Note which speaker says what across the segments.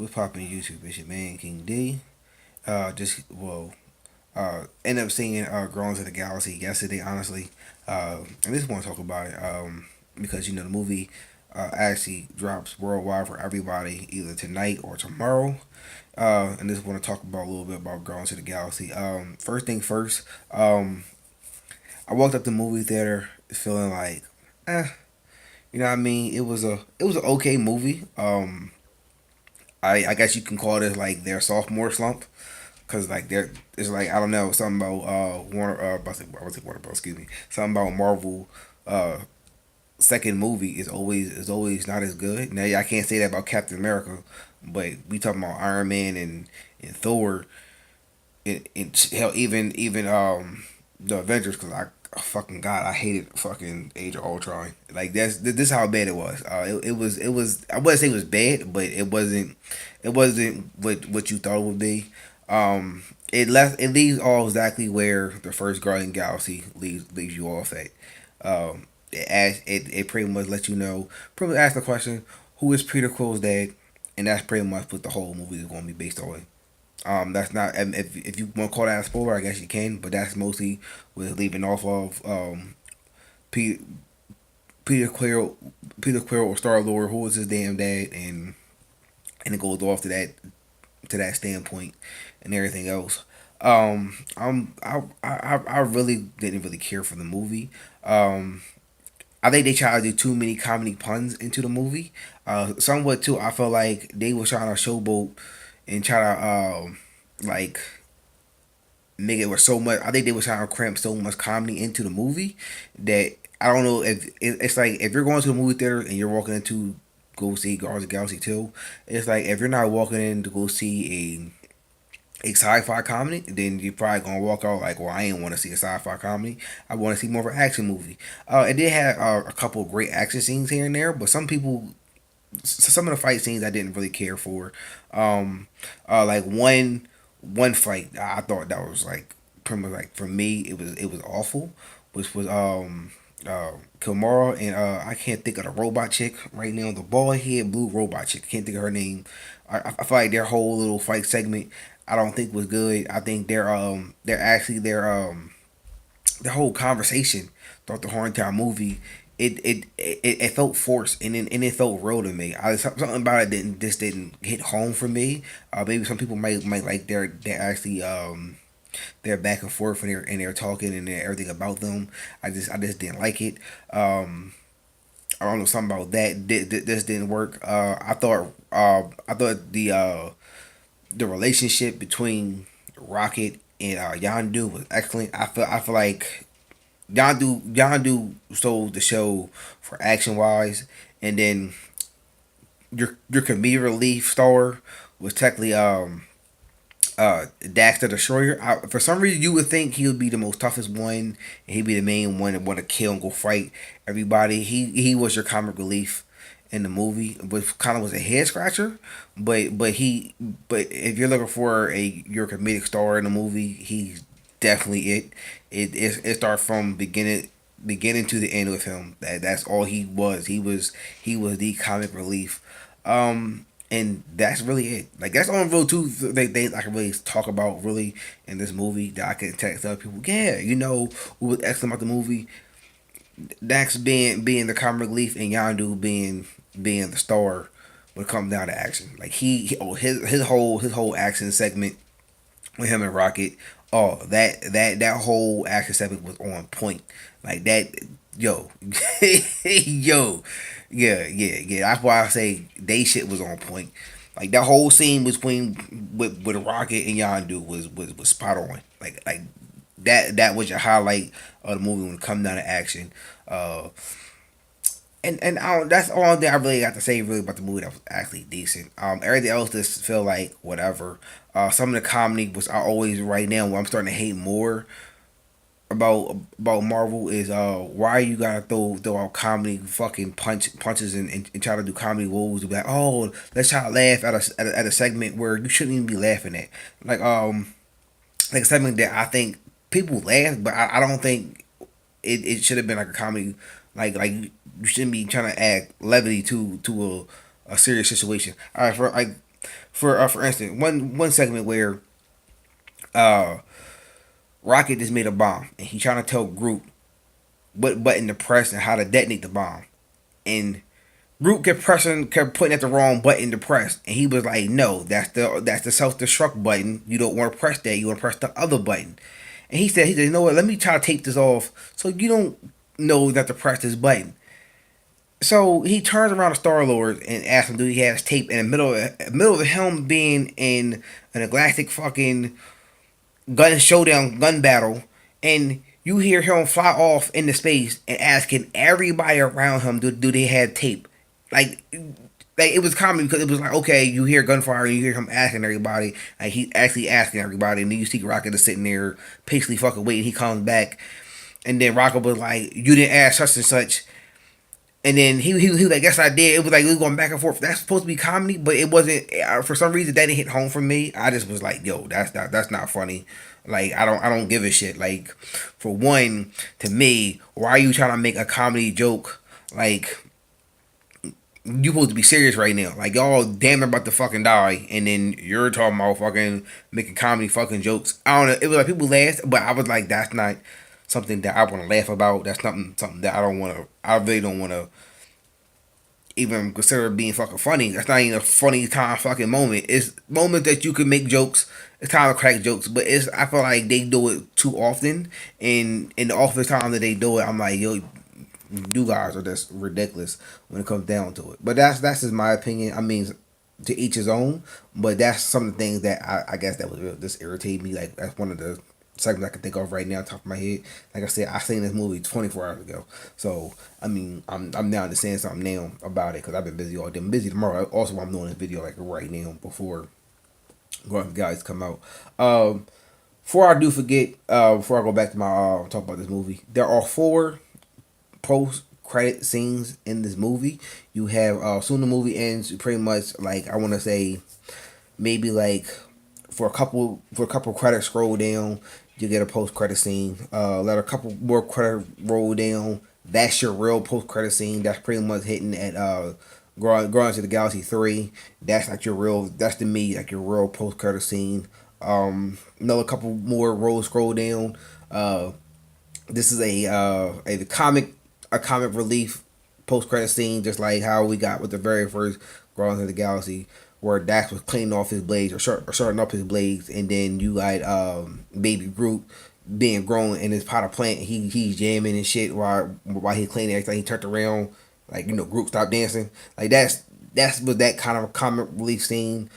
Speaker 1: What's popping YouTube? It's your man King D. Just ended up seeing Guardians of the Galaxy yesterday, honestly. And just want to talk about it because the movie actually drops worldwide for everybody either tonight or tomorrow. And just want to talk about a little bit about Guardians of the Galaxy. First thing first, I walked up the movie theater feeling like, eh, you know what I mean? It was an okay movie. I guess you can call it like their sophomore slump. Cause like there, it's like I don't know something about Warner. I was Warner Bros. Excuse me. Something about Marvel. Second movie is always not as good. Now I can't say that about Captain America, but we talking about Iron Man and Thor and hell even the Avengers. Cause fucking God, I hated fucking Age of Ultron. Like this is how bad it was. It was I wouldn't say it was bad, but it wasn't what you thought it would be. It leaves all exactly where the first Guardian Galaxy leaves you off at. It pretty much lets you know, pretty much ask the question, who is Peter Quill's dad, and that's pretty much what the whole movie is going to be based on. That's not if you want to call that a spoiler, I guess you can, but that's mostly what it's leaving off of. Peter Peter Quill, Peter Quill or Star Lord, who is his damn dad, and it goes off to that standpoint and everything else. I really didn't really care for the movie. I think they tried to do too many comedy puns into the movie. Somewhat too, I felt like they were trying to showboat and try to like make it with so much. I think they were trying to cramp so much comedy into the movie that I don't know if it's like if you're going to the movie theater and you're walking into go see Guardians of the Galaxy 2, it's like if you're not walking in to go see a sci-fi comedy, then you're probably gonna walk out like, well, I ain't want to see a sci-fi comedy. I want to see more of an action movie. It did have a couple of great action scenes here and there, but some of the fight scenes I didn't really care for. Like one fight I thought that was like pretty much like for me it was awful, which was Kilmara and I can't think of the robot chick right now, the bald head blue robot chick. Can't think of her name. I feel like their whole little fight segment I don't think was good. I think their whole conversation throughout the whole entire movie it felt forced and it felt real to me. Something about it didn't hit home for me. Maybe some people might like their actually they're back and forth and they're talking and everything about them. I just didn't like it. I don't know something about that. This didn't work. I thought the relationship between Rocket and Yandu was excellent. I feel like Yandu stole the show for action wise, and then your comedic relief star was technically Dax the Destroyer. For some reason, you would think he would be the most toughest one, and he'd be the main one that want to kill and go fight everybody. He was your comic relief in the movie, which kind of was a head scratcher. But if you're looking for your comedic star in the movie, he's definitely it. It starts from beginning to the end with him. That's all he was. He was the comic relief. And that's really it. Like that's on Vol.2 they I can really talk about really in this movie that I can text other people. Yeah, what was excellent about the movie? Dax being the comic relief and Yandu being the star when it comes down to action. Like his whole action segment with him and Rocket. Oh, that whole action segment was on point. Like that, yo, yo, yeah. That's why I say they shit was on point. Like that whole scene between with Rocket and Yondu was spot on. Like that was your highlight of the movie when it come down to action. Uh, and that's all that I really got to say really about the movie that was actually decent. Everything else just feel like whatever. Some of the comedy was I always right now what I'm starting to hate more about Marvel is why you gotta throw out comedy fucking punches and try to do comedy woes to be like, oh, let's try to laugh at a segment where you shouldn't even be laughing at, like like a segment that I think people laugh but I don't think it should have been like a comedy. Like you shouldn't be trying to add levity to a serious situation. All right, for like For instance, one segment where uh Rocket just made a bomb and he trying to tell Groot what button to press and how to detonate the bomb, and Groot kept putting at the wrong button to press, and he was like, "No, that's the self destruct button. You don't want to press that. You want to press the other button." And he said, "You know what? Let me try to tape this off so you don't know that to press this button." So he turns around to Star Lord and asks him, "Do he have tape?" In the middle of him being in an galactic fucking gun showdown, gun battle, and you hear him fly off into space and asking everybody around him, "Do they have tape?" Like, like it was common because it was like, okay, you hear gunfire and you hear him asking everybody, like he's actually asking everybody, and then you see Rocket is sitting there patiently fucking waiting. He comes back, and then Rocket was like, "You didn't ask such and such." And then he was like, "Yes, I did." It was like we were going back and forth. That's supposed to be comedy, but it wasn't. For some reason, that didn't hit home for me. I just was like, "Yo, that's not funny." Like I don't give a shit. Like, for one, to me, why are you trying to make a comedy joke? Like, you supposed to be serious right now. Like, y'all damn about to fucking die, and then you're talking about fucking making comedy fucking jokes. I don't know. It was like people laughed, but I was like, that's not something that I want to laugh about. That's something that I don't want to. I really don't want to even consider being fucking funny. That's not even a funny kind of fucking moment. It's moments that you can make jokes. It's time to crack jokes, but it's I feel like they do it too often. And in the office time that they do it, I'm like, yo, you guys are just ridiculous when it comes down to it. But that's just my opinion. I mean, to each his own. But that's some of the things that I guess that was just irritate me. Like that's one of the segments I can think of right now, top of my head. Like I said, I seen this movie 24 hours ago. So I mean, I'm now understanding something now about it because I've been busy all day. I'm busy tomorrow. Also, I'm doing this video like right now before guys come out. Before I do forget, before I go back to my talk about this movie, there are four post credit scenes in this movie. You have soon the movie ends. Pretty much like I want to say maybe like for a couple credits scroll down, you get a post credit scene. Let a couple more credit roll down. That's your real post credit scene. That's pretty much hitting at Guardians of the Galaxy 3. That's like your real. That's to me like your real post credit scene. Another couple more rolls scroll down. This is a comic relief post credit scene, just like how we got with the very first Guardians of the Galaxy, where Dax was cleaning off his blades or shorting up his blades, and then you got Baby Groot being grown in his pot of plant. He's jamming and shit while he's cleaning. Everything he turned around, like Groot stopped dancing. Like that's was that kind of comic relief scene.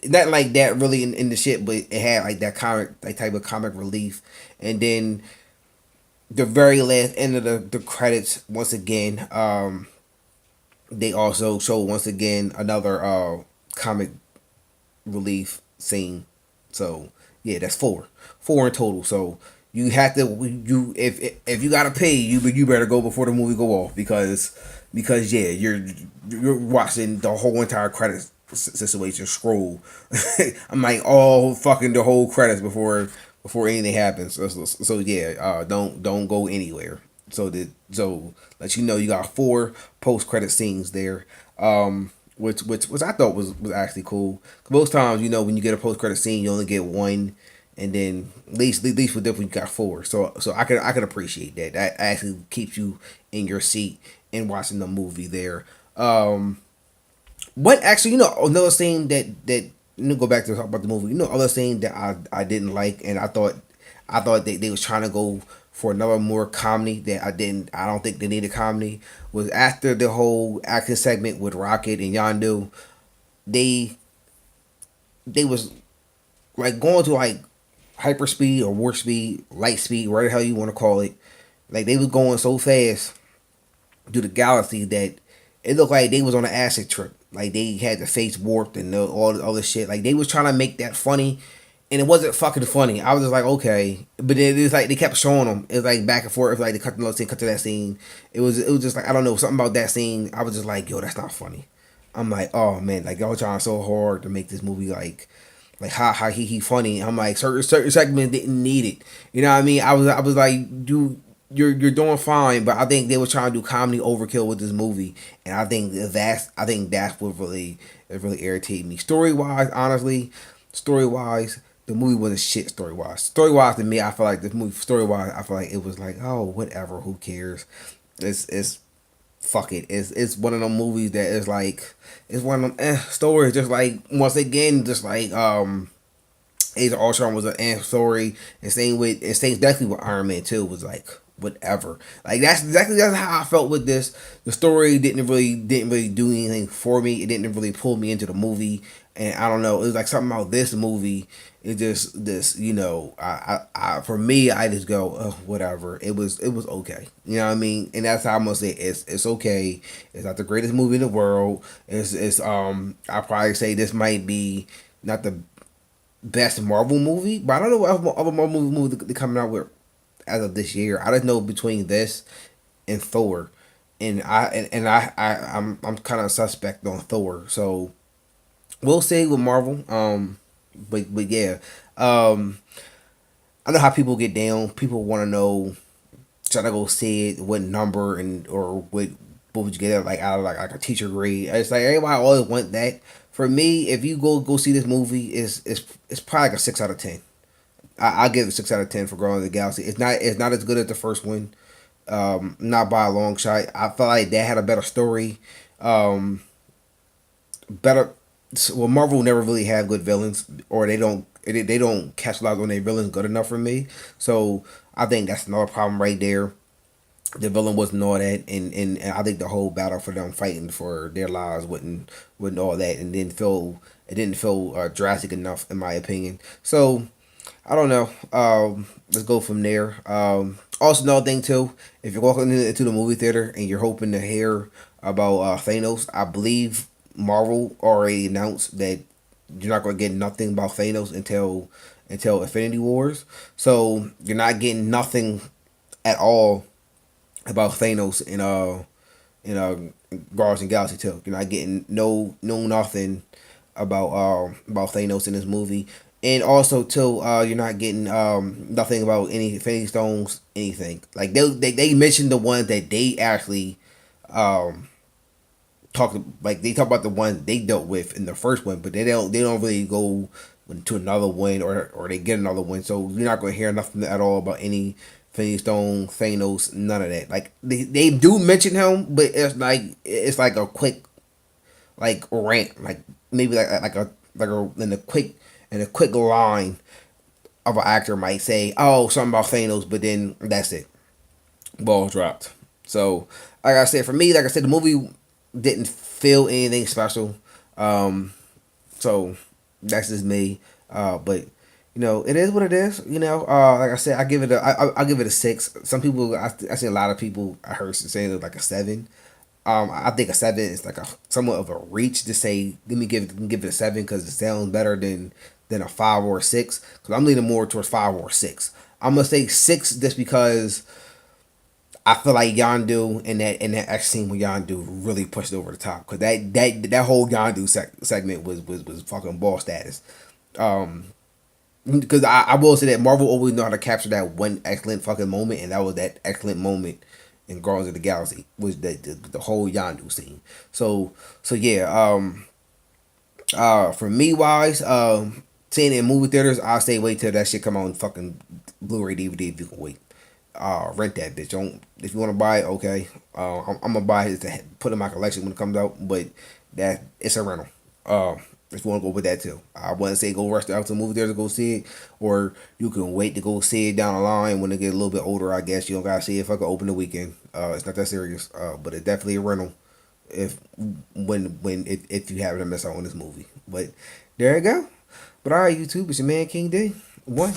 Speaker 1: Not like that really in the shit, but it had like that comic like type of comic relief, and then the very last end of the credits once again they also show once again another comic relief scene. So yeah, that's four in total. So you have to if you gotta pay, you better go before the movie go off, because yeah, you're watching the whole entire credits situation scroll. I'm like all fucking the whole credits before anything happens. So yeah, don't go anywhere. So let you know you got four post credit scenes there. Which I thought was actually cool. Most times, when you get a post credit scene, you only get one, and then at least with this one you got four. So I could appreciate that. That actually keeps you in your seat and watching the movie there. What actually, another scene that go back to talk about the movie. Other scene that I didn't like, and I thought they was trying to go for another more comedy that I don't think they needed comedy, was after the whole action segment with Rocket and Yondu. They was like going to like hyper speed or warp speed, light speed, whatever the hell you want to call it. Like they was going so fast through the galaxy that it looked like they was on an acid trip. Like they had the face warped and all the other shit. Like they was trying to make that funny, and it wasn't fucking funny. I was just like, okay, but then it's like they kept showing them. It was like back and forth. It was like they cut the scene, cut to that scene. It was just like I don't know something about that scene. I was just like, yo, that's not funny. I'm like, oh man, like y'all trying so hard to make this movie like how he funny. I'm like certain segments didn't need it. You know what I mean? I was like, dude, you're doing fine, but I think they were trying to do comedy overkill with this movie, and I think that's what really It really irritated me. Story wise, honestly, story wise, the movie wasn't shit. Story wise, to me, I feel like the movie story wise, I feel like it was like, oh, whatever, who cares? It's fuck it. It's one of them movies that is like, it's one of them stories. Just like once again, just like Age of Ultron was an story, and same exactly with Iron Man 2 was like whatever. Like that's how I felt with this. The story didn't really do anything for me. It didn't really pull me into the movie, and I don't know. It was like something about this movie. It just this I for me I just go, oh, whatever. It was okay. You know what I mean? And that's how I'm gonna say it's okay. It's not the greatest movie in the world. It's I probably say this might be not the best Marvel movie, but I don't know what other Marvel movies they're coming out with as of this year. I just know between this and Thor, and I'm kind of suspect on Thor, so we'll see with Marvel. But yeah, um, I know how people get down. People want to know should I go see it, what number and or what would you get like out of like a teacher grade. It's like everybody always want that. For me, if you go see this movie, it's probably like a 6 out of 10. I give it 6 out of 10 for Guardians of the Galaxy. It's not as good as the first one. Not by a long shot. I felt like that had a better story. Um, better. Well, Marvel never really have good villains, or they don't capitalize on their villains good enough for me. So I think that's another problem right there. The villain wasn't all that, and I think the whole battle for them fighting for their lives wasn't all that, and it didn't feel drastic enough in my opinion. So I don't know. Let's go from there. Also, another thing too, if you're walking into the movie theater and you're hoping to hear about Thanos, I believe Marvel already announced that you're not going to get nothing about Thanos until Infinity Wars. So you're not getting nothing at all about Thanos in Guardians and Galaxy 2. You're not getting no nothing about Thanos in this movie. And also too, you're not getting nothing about any Infinity Stones, anything. Like they mentioned the ones that they actually um they talk about the ones they dealt with in the first one, but they don't really go to another one or they get another one. So you're not gonna hear nothing at all about any Infinity Stone, Thanos, none of that. Like they do mention him, but it's like a quick like rant, like maybe like a in a quick line of an actor might say, "Oh, something about Thanos," but then that's it. Ball dropped. So, like I said, for me, like I said, the movie didn't feel anything special. Um, so that's just me. But it is what it is. Like I said, I give it a 6. Some people, I see a lot of people I heard saying it like a 7. I think a 7 is like a somewhat of a reach to say. Let me give it a 7 because it sounds better than a 5 or a 6. Because I'm leaning more towards 5 or 6. I'm gonna say 6 just because I feel like Yondu and that action scene with Yondu really pushed it over the top. Because that whole Yondu segment was fucking ball status. Um, because I will say that Marvel always know how to capture that one excellent fucking moment, and that was that excellent moment in Guardians of the Galaxy was the whole Yondu scene. So yeah, for me wise, seeing it in movie theaters, I'll say wait till that shit come on fucking Blu-ray DVD if you can wait. Rent that bitch. Don't if you want to buy it, okay. I'm gonna buy it to put in my collection when it comes out, but that it's a rental. If you want to go with that too, I wouldn't say go rush out to the movie theater to go see it, or you can wait to go see it down the line when they get a little bit older. I guess you don't gotta see it if I can open the weekend. It's not that serious. But it's definitely a rental if if you happen to miss out on this movie. But there you go. But all right, YouTube, it's your man King D. One.